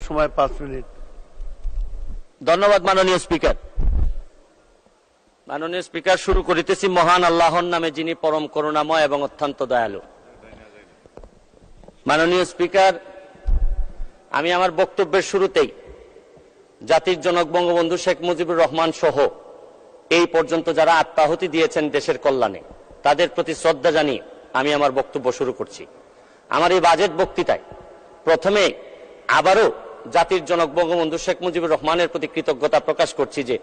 সময় 5 মিনিট। ধন্যবাদ মাননীয় স্পিকার। মাননীয় স্পিকার, শুরু করিতেছি মহান আল্লাহর নামে, যিনি পরম করুণাময় এবং অত্যন্ত দয়ালু। মাননীয় স্পিকার, আমি আমার বক্তব্যের শুরুতেই জাতির জনক বঙ্গবন্ধু শেখ মুজিবুর রহমান সহ এই পর্যন্ত যারা আত্মাহুতি দিয়েছেন দেশের কল্যাণে, তাদের প্রতি শ্রদ্ধা জানিয়ে আমি আমার বক্তব্য শুরু করছি। আমার এই বাজেট বক্তৃতায় প্রথমে আবারও জাতির জনক বঙ্গবন্ধু শেখ মুজিবুর রহমানের প্রতি কৃতজ্ঞতা প্রকাশ করছি যে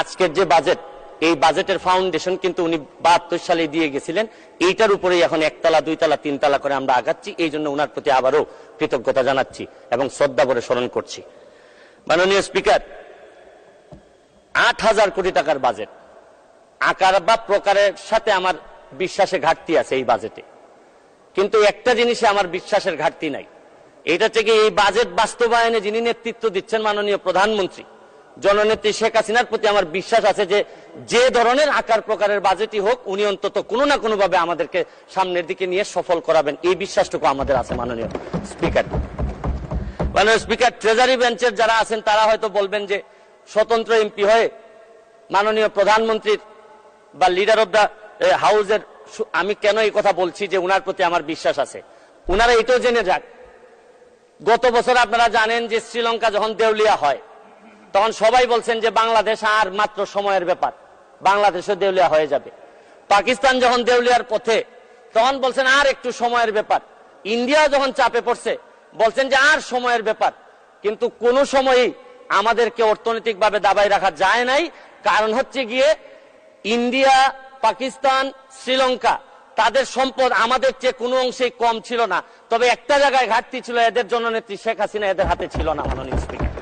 আজকের যে বাজেট, এই বাজেটের ফাউন্ডেশন কিন্তু উনি 72 সালে দিয়ে গেছিলেন। এইটার উপরেই এখন 1 তলা 2 তলা 3 তলা করে আমরা আগাচ্ছি। এই জন্য উনার প্রতি আবারও কৃতজ্ঞতা জানাচ্ছি এবং শ্রদ্ধা ভরে স্মরণ করছি। মাননীয় স্পিকার, 8,000 কোটি টাকার বাজেট, আকার বা প্রকারের সাথে আমার বিশ্বাসে ঘাটতি আছে এই বাজেটে, কিন্তু একটা জিনিসে আমার বিশ্বাসের ঘাটতি নাই। এটা থেকে এই বাজেট বাস্তবায়নে যিনি নেতৃত্ব দিচ্ছেন মাননীয় প্রধানমন্ত্রী জননেত্রী শেখ হাসিনার প্রতি আমার বিশ্বাস আছে যে যে ধরনের আকার প্রকারের বাজেটই হোক, উনি অন্তত কোনো না কোনো ভাবে আমাদেরকে সামনের দিকে নিয়ে সফল করাবেন, এই বিশ্বাসটুকু আমাদের আছে। মাননীয় স্পিকার, মাননীয় স্পিকার, ট্রেজারি বেঞ্চের যারা আছেন তারা হয়তো বলবেন যে স্বতন্ত্র এমপি হয়ে মাননীয় প্রধানমন্ত্রীর বা লিডার অব দ্য হাউসের আমি কেন এই কথা বলছি যে উনার প্রতি আমার বিশ্বাস আছে। উনারা এটাও জেনে যাক, গত বছর আপনারা জানেন যে শ্রীলঙ্কা যখন দেউলিয়া হয় তখন সবাই বলছেন যে বাংলাদেশ আর মাত্র সময়ের ব্যাপার, বাংলাদেশও দেউলিয়া হয়ে যাবে। পাকিস্তান যখন দেউলিয়ার পথে তখন বলছেন আর একটু সময়ের ব্যাপার। ইন্ডিয়া যখন চাপে পড়ছে বলছেন যে আর সময়ের ব্যাপার। কিন্তু কোনো সময়ই আমাদেরকে অর্থনৈতিকভাবে দাবায় রাখা যায় নাই। কারণ হচ্ছে গিয়ে ইন্ডিয়া, পাকিস্তান, শ্রীলঙ্কা, তাদের সম্পদ আমাদের চেয়ে কোনো অংশেই কম ছিল না। তবে একটা জায়গায় ঘাটতি ছিল, এদের জননেত্রী শেখ হাসিনা এদের হাতে ছিল না। মাননীয় স্পিকার,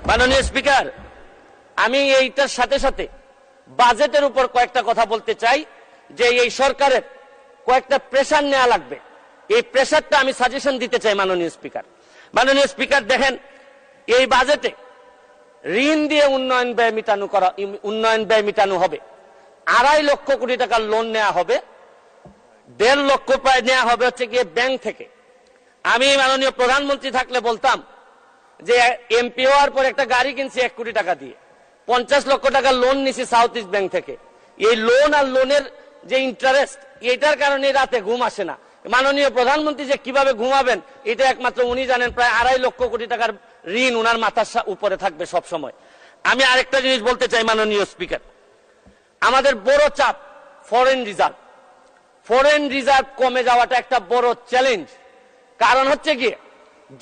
মাননীয় স্পিকার, আমি এইটার সাথে সাথে বাজেটের উপর কয়েকটা কথা বলতে চাই যে এই সরকারের কয়েকটা প্রেসার নেওয়া লাগবে। এই প্রেসারটা আমি সাজেশন দিতে চাই মাননীয় স্পিকার। মাননীয় স্পিকার, দেখেন এই বাজেটে ঋণ দিয়ে উন্নয়ন ব্যয় মিটানো হবে। 2.5 লক্ষ কোটি টাকার লোন নেওয়া হবে, 1.5 লক্ষ প্রায় নেওয়া হবে হচ্ছে গিয়ে ব্যাংক থেকে। আমি মাননীয় প্রধানমন্ত্রী থাকলে বলতাম যে এমপি হওয়ার পর একটা গাড়ি কিনছি 1 কোটি টাকা দিয়ে, 50 লক্ষ টাকা লোন নিছি সাউথ ইস্ট ব্যাংক থেকে। এই লোন আর লোনের যে ইন্টারেস্ট, এটার কারণে রাতে ঘুম আসে না। মাননীয় প্রধানমন্ত্রী যে কিভাবে ঘুমাবেন এটা একমাত্র উনি জানেন। প্রায় 2.5 লক্ষ কোটি টাকার ঋণ উনার মাথার উপরে থাকবে সব সময়। আমি আরেকটা জিনিস বলতে চাই মাননীয় স্পিকার, আমাদের বড় চাপ ফরেন রিজার্ভ। ফরেন রিজার্ভ কমে যাওয়াটা একটা বড় চ্যালেঞ্জ। কারণ হচ্ছে গিয়ে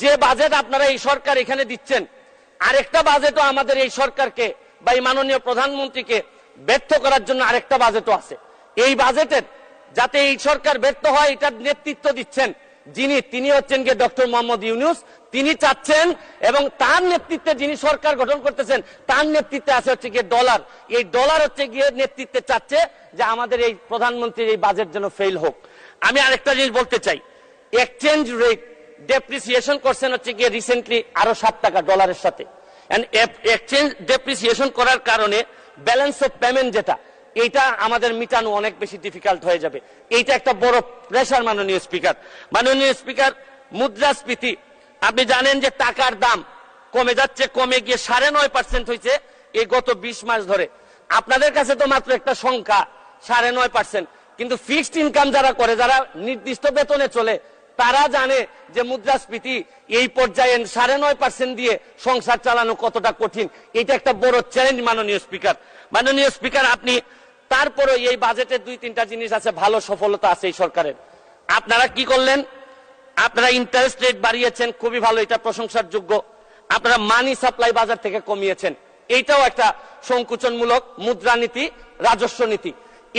যে বাজেট আপনারা এই সরকার এখানে দিচ্ছেন, আরেকটা বাজেটও আমাদের এই সরকারকে বা এই মাননীয় প্রধানমন্ত্রীকে ব্যর্থ করার জন্য আরেকটা বাজেটও আছে। এই বাজেটের যাতে এই সরকার ব্যর্থ হয় এটার নেতৃত্ব দিচ্ছেন তিনি হচ্ছেন গিয়ে ডক্টর মোহাম্মদ ইউনূস। তিনি চাচ্ছেন এবং তার নেতৃত্বে যিনি সরকার গঠন করতেছেন তার নেতৃত্বে আছে হচ্ছে গিয়ে ডলার। এই ডলার হচ্ছে গিয়ে নেতৃত্বে চাচ্ছে যে আমাদের এই প্রধানমন্ত্রীর এই বাজেট যেন ফেল হোক। আমি আরেকটা জিনিস বলতে চাই, এক্সচেঞ্জ রেট ডেপ্রিসিয়েশন করছেন হচ্ছে গিয়ে রিসেন্টলি আরো 7 টাকা ডলারের সাথে। এক্সচেঞ্জ ডেপ্রিসিয়েশন করার কারণে ব্যালেন্স অফ পেমেন্ট যেটা, এইটা আমাদের মিটানো অনেক বেশি ডিফিকাল্ট হয়ে যাবে। এইটা একটা বড় প্রেসার মাননীয় স্পিকার। মাননীয় স্পিকার, মুদ্রাস্ফীতি আপনি জানেন যে টাকার দাম কমে যাচ্ছে, কমে গিয়ে 9.5% হয়েছে এই গত 20 মাস ধরে। আপনাদের কাছে তো মাত্র একটা সংখ্যা 9.5%, কিন্তু ফিক্সড ইনকাম যারা করে, যারা নির্দিষ্ট বেতনে চলে, তারা জানে যে মুদ্রাস্ফীতি এই পর্যায়ে 9.5% দিয়ে সংসার চালানো কতটা কঠিন। এটা একটা বড় চ্যালেঞ্জ মাননীয় স্পিকার। মাননীয় স্পিকার, আপনি তারপরে এই বাজেটে 2-3টা জিনিস আছে, ভালো সফলতা আছে এই সরকারের। আপনারা কি করলেন? আপনারা ইন্টারেস্ট রেট বাড়িয়েছেন, খুবই ভালো, এটা প্রশংসার যোগ্য। আপনারা মানি সাপ্লাই বাজার থেকে কমিয়েছেন, এইটাও একটা সংকুচনমূলক মুদ্রানীতি, রাজস্ব নীতি।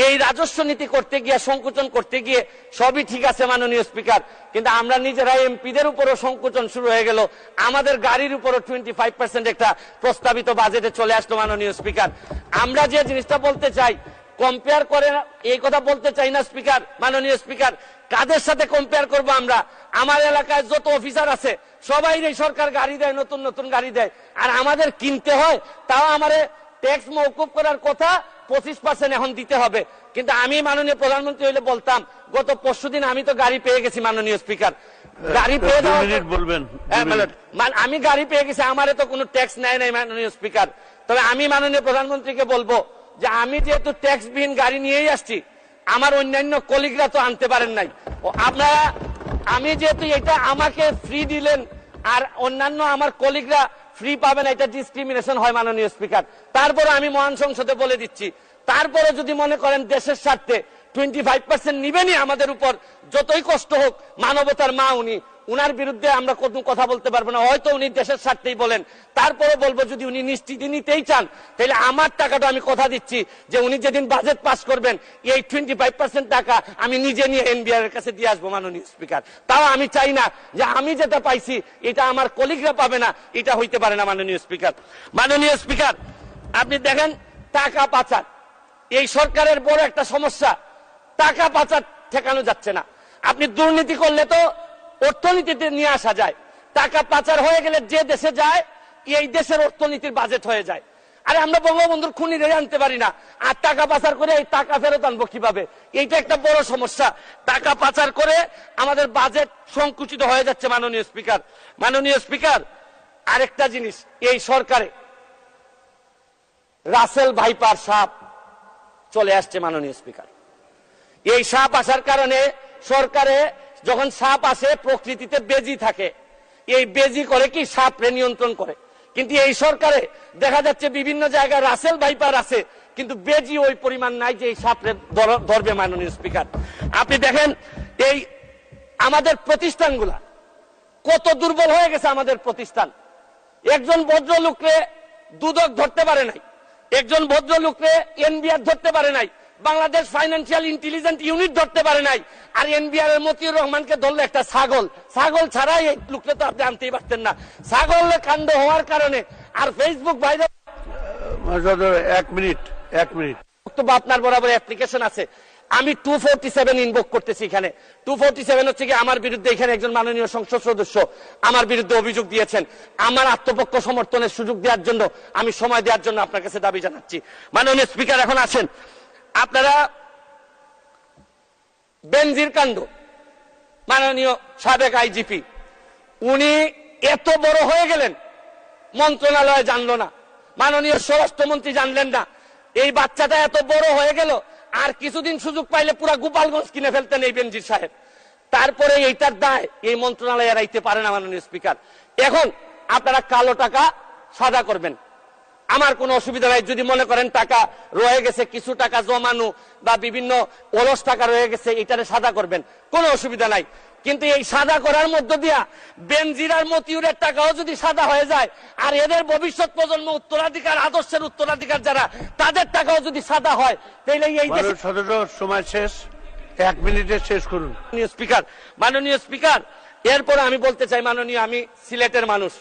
এই রাজস্ব নীতি করতে গিয়ে, সংকুচন করতে গিয়ে সবই ঠিক আছে মাননীয় স্পিকার, কিন্তু আমরা নিজেরা এমপিদের উপরও সংকুচন শুরু হয়ে গেল। আমাদের গাড়ির উপরও 25% একটা প্রস্তাবিত বাজেটে চলে আসলো মাননীয় স্পিকার। আমরা যে জিনিসটা বলতে চাই, কম্পেয়ার করে এই কথা বলতে চাই না স্পিকার। মাননীয় স্পিকার, কাদের সাথে কম্পেয়ার করব আমরা? আমার এলাকায় যত অফিসার আছে সবাই এই সরকার গাড়ি দেয়, নতুন নতুন গাড়ি দেয়, আর আমাদের কিনতে হয়। তাও আমারে ট্যাক্স মওকুফ করার কথা 25% এখন দিতে হবে। কিন্তু আমি মাননীয় প্রধানমন্ত্রী হইলে বলতাম গত পরশুদিন আমি তো গাড়ি পেয়ে গেছি মাননীয় স্পিকার, গাড়ি পেয়ে বলবেন আমি গাড়ি পেয়ে গেছি, আমারে তো কোনো ট্যাক্স নেয় নাই মাননীয় স্পিকার। তবে আমি মাননীয় প্রধানমন্ত্রীকে বলবো যে আমি যেহেতু ট্যাক্স বিহীন গাড়ি নিয়েই আসছি, আমার অন্যান্য কলিগরা তো আনতে পারেন নাই। আপনারা, আমি যেহেতু এটা আমাকে ফ্রি দিলেন আর অন্যান্য আমার কলিগরা ফ্রি পাবেন, এটা ডিসক্রিমিনেশন হয় মাননীয় স্পিকার। তারপরে আমি মহান সংসদে বলে দিচ্ছি, তারপরে যদি মনে করেন দেশের স্বার্থে 25% নিবেনই আমাদের উপর, যতই কষ্ট হোক, মানবতার মা উনি, উনার বিরুদ্ধে আমরা কোনো কথা বলতে পারবো না। হয়তো উনি দেশের স্বার্থেই বলেন, তারপরে বলবো যদি উনি নিশ্চিতি নিতেই চান, তাহলে আমার টাকাটা আমি কথা দিচ্ছি যে উনি যেদিন বাজেট পাস করবেন এই 25% টাকা আমি নিজে নিয়ে এনবিআর এর কাছে দিয়ে আসবো মাননীয় স্পিকার। তাও আমি চাই না যে আমি যেটা পাইছি এটা আমার কলিগরা পাবে না, এটা হইতে পারে না মাননীয় স্পিকার। মাননীয় স্পিকার, আপনি দেখেন টাকা পাচার এই সরকারের বড় একটা সমস্যা, টাকা পাচার ঠেকানো যাচ্ছে না। আপনি দুর্নীতি করলে তো অর্থনীতিতে নিয়ে আসা যায়, টাকা পাচার হয়ে গেলে যে দেশে যায় এই দেশের অর্থনীতির বাজেট হয়ে যায়। আরে আমরা বঙ্গবন্ধুর খুনিরে আনতে পারি না, আর টাকা পাচার করে এই টাকা ফেরত আনবো কিভাবে? এইটা একটা বড় সমস্যা। টাকা পাচার করে আমাদের বাজেট সংকুচিত হয়ে যাচ্ছে মাননীয় স্পিকার। মাননীয় স্পিকার, আরেকটা জিনিস, এই সরকারে রাসেল ভাইপার সাপ চলে আসছে মাননীয় স্পিকার। এই সাপ আসার কারণে সরকারে যখন সাপ আসে প্রকৃতিতে বেজি থাকে, এই বেজি করে কি সাপরে নিয়ন্ত্রণ করে। কিন্তু এই সরকারে দেখা যাচ্ছে বিভিন্ন জায়গায় রাসেল ভাইপার আছে, কিন্তু বেজি ওই পরিমাণ নাই যে এই সাপরে ধরবে মাননীয় স্পিকার। আপনি দেখেন এই আমাদের প্রতিষ্ঠানগুলা কত দুর্বল হয়ে গেছে। আমাদের প্রতিষ্ঠান, একজন ভদ্রলোককে দুদক ধরতে পারে নাই, একজন ভদ্রলোককে এনবিআর ধরতে পারে নাই, বাংলাদেশ ফাইন্যান্সিয়াল ইন্টেলিজেন্স ইউনিট ধরতে পারে নাই, আর এনবিআর এর মতিউর রহমানকে ধরলে একটা ছাগল। ছাগল ছাড়া এই লোকটা তো আপনি আনতেই পারতেন না। ছাগলের কাণ্ড হওয়ার কারণে আর ফেসবুক ভাইরাল। 1 মিনিট বক্তব্য আপনার বরাবর অ্যাপ্লিকেশন আছে, আমি 247 ইনভোক করতেছি। এখানে 247 হচ্ছে কি আমার বিরুদ্ধে, এখানে একজন মাননীয় সংসদ সদস্য আমার বিরুদ্ধে অভিযোগ দিয়েছেন। আমার আত্মপক্ষ সমর্থনের সুযোগ দেওয়ার জন্য, আমি সময় দেওয়ার জন্য আপনার কাছে দাবি জানাচ্ছি। মাননীয় স্পিকার, এখন আসেন আপনারা বেনজির কাণ্ড, মাননীয় সাবেক আইজিপি উনি এত বড় হয়ে গেলেন, মন্ত্রণালয় জানলো না, মাননীয় স্বরাষ্ট্রমন্ত্রী জানলেন না। এই বাচ্চাটা এত বড় হয়ে গেল, আর কিছুদিন সুযোগ পাইলে পুরা গোপালগঞ্জ কিনে ফেলতেন এই বেনজির সাহেব। তারপরে এইটার দায় এই মন্ত্রণালয় এড়াইতে পারে না মাননীয় স্পিকার। এখন আপনারা কালো টাকা সাদা করবেন, আমার কোনো অসুবিধা নাই। যদি মনে করেন টাকা রয়ে গেছে, কিছু টাকা জমানো বা বিভিন্ন অলস টাকা রয়ে গেছে, এটারে সাদা করবেন, কোনো অসুবিধা নাই। কিন্তু এই সাদা করার মধ্য দিয়া বেনজির আর মতিউরের টাকাও যদি সাদা হয়ে যায়, আর এদের ভবিষ্যৎ প্রজন্ম উত্তরাধিকার, আদর্শের উত্তরাধিকার যারা, তাদের টাকাও যদি সাদা হয়, তাহলে এই সময় শেষ, 1 মিনিটে শেষ করুন স্পিকার। মাননীয় স্পিকার, এরপরে আমি বলতে চাই, মাননীয়, আমি সিলেটের মানুষ,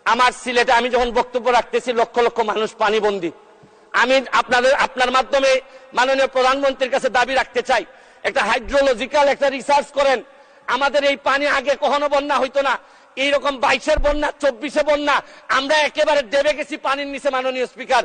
আমার সিলেটে আমি যখন বক্তব্য রাখতেছি লক্ষ লক্ষ মানুষ পানিবন্দী। আমি আপনার মাধ্যমে মাননীয় প্রধানমন্ত্রীর কাছে দাবি রাখতে চাই, একটা হাইড্রোলজিক্যাল একটা রিসার্চ করেন। আমাদের এই পানি আগে কখনো বন্যা হইতো না, এইরকম 22-এর বন্যা, 24-এ বন্যা, আমরা একেবারে ডেবে গেছি পানির নিচে। মাননীয় স্পিকার,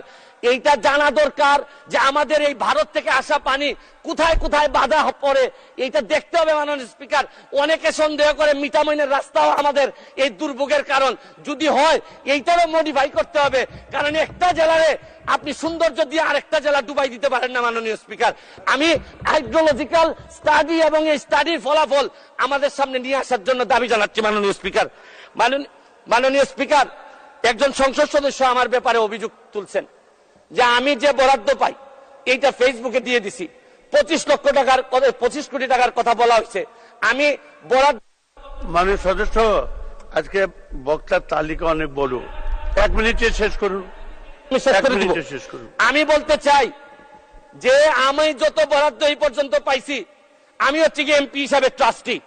এইটা জানা দরকার যে আমাদের এই ভারত থেকে আসা পানি কোথায় কোথায় বাধা পড়ে, এইটা দেখতে হবে মাননীয় স্পিকার। অনেকে সন্দেহ করে মিঠামইনের রাস্তাও আমাদের এই দুর্ভোগের কারণ। যদি হয় এইটারও মডিফাই করতে হবে, কারণ একটা জেলারে আপনি সৌন্দর্য দিয়ে আরেকটা জেলা ডুবাই দিতে পারেন না মাননীয় স্পিকার। আমি হাইড্রোলজিক্যাল স্টাডি এবং এই স্টাডির ফলাফল আমাদের সামনে নিয়ে আসার জন্য দাবি জানাচ্ছি মাননীয় স্পিকার। মাননীয় স্পিকার, একজন সংসদ সদস্য আমার ব্যাপারে অভিযোগ তুলছেন যে আমি যে বরাদ্দ পাই এইটা ফেসবুকে দিয়ে দিছি, 25 কোটি টাকার কথা বলা হয়েছে। আমি বরাদ্দ, মাননীয় সদস্য, আজকে বক্তার তালিকা অনেক বড়, 1 মিনিটে শেষ করুন। আমি বলতে চাই যে আমি যত বরাদ্দ এই পর্যন্ত পাইছি, আমি হচ্ছে কি এমপি হিসাবে ট্রাস্টি,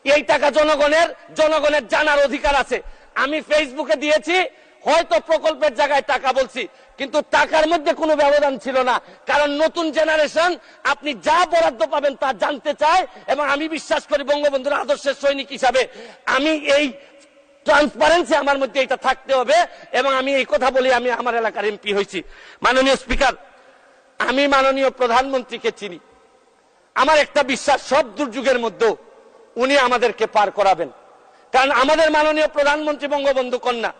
এই টাকা জনগণের জানার অধিকার আছে। আমি ফেসবুকে দিয়েছি, হয়তো প্রকল্পের জায়গায় টাকা বলছি, কিন্তু টাকার মধ্যে কোনো ব্যবধান ছিল না, কারণ নতুন জেনারেশন আপনি যা বরাদ্দ পাবেন তা জানতে চায়। এবং আমি বিশ্বাস করি বঙ্গবন্ধুর আদর্শের সৈনিক হিসাবে আমি এই ট্রান্সপারেন্সি আমার মধ্যে এটা থাকতে হবে, এবং আমি এই কথা বলি আমি আমার এলাকার এমপি হয়েছি। মাননীয় স্পিকার, আমি মাননীয় প্রধানমন্ত্রীকে চিনি, আমার একটা বিশ্বাস, সব দুর্যোগের মধ্যেও উনি আমাদেরকে পার করাবেন। কারণ আমাদের মাননীয় প্রধানমন্ত্রী বঙ্গবন্ধু কন্যা,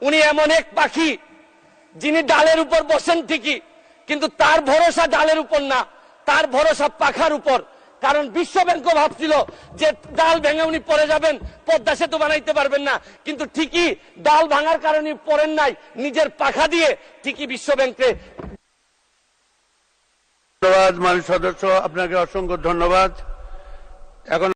উনি এমন এক পাখি যিনি ডালের উপর বসেন ঠিকই, কিন্তু তার ভরসা ডালের উপর না, তার ভরসা পাখার উপর। কারণ বিশ্ব ব্যাংকও ভাবছিল যে ডাল ভেঙে উনি পড়ে যাবেন, পদ্মা সেতু বানাইতে পারবেন না, কিন্তু ঠিকই ডাল ভাঙার কারণে পড়েন নাই, নিজের পাখা দিয়ে ঠিকই বিশ্ব ব্যাংকে। ধন্যবাদ মাননীয় সদস্য, আপনাকে অসংখ্য ধন্যবাদ। এখন